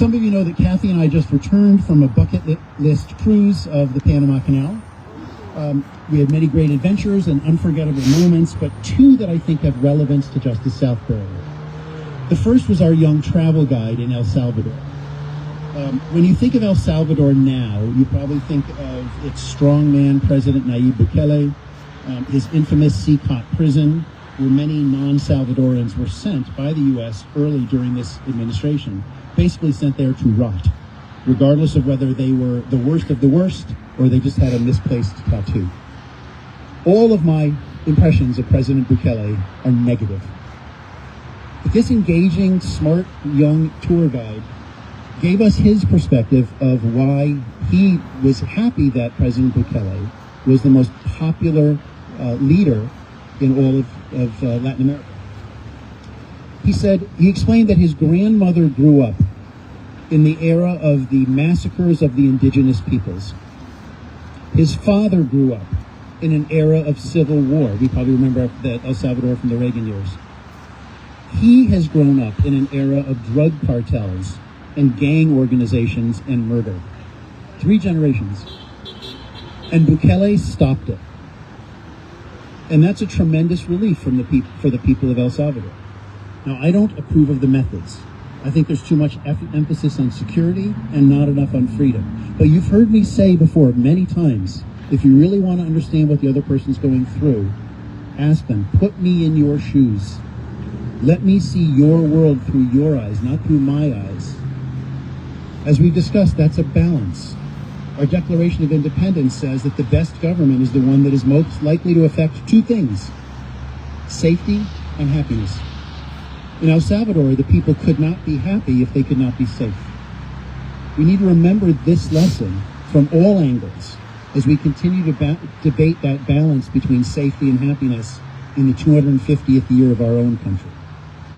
Some of you know that Kathy and I just returned from a bucket list cruise of the Panama Canal. We had many great adventures and unforgettable moments, but two that I think have relevance to Justice Southborough. The first was our young travel guide in El Salvador. When you think of El Salvador now, you probably think of its strongman President Nayib Bukele, his infamous Seacot prison, where many non-Salvadorans were sent by the U.S. early during this administration, basically sent there to rot, regardless of whether they were the worst of the worst or they just had a misplaced tattoo. All of my impressions of President Bukele are negative. But this engaging, smart, young tour guide gave us his perspective of why he was happy that President Bukele was the most popular leader in all of Latin America. He explained that his grandmother grew up in the era of the massacres of the indigenous peoples. His father grew up in an era of civil war. We probably remember that El Salvador from the Reagan years. He has grown up in an era of drug cartels and gang organizations and murder. 3 generations. And Bukele stopped it. And that's a tremendous relief for the people of El Salvador. Now, I don't approve of the methods. I think there's too much emphasis on security and not enough on freedom. But you've heard me say before many times, if you really want to understand what the other person's going through, ask them, put me in your shoes. Let me see your world through your eyes, not through my eyes. As we've discussed, that's a balance. Our Declaration of Independence says that the best government is the one that is most likely to affect 2 things: safety and happiness. In El Salvador, the people could not be happy if they could not be safe. We need to remember this lesson from all angles as we continue to debate that balance between safety and happiness in the 250th year of our own country.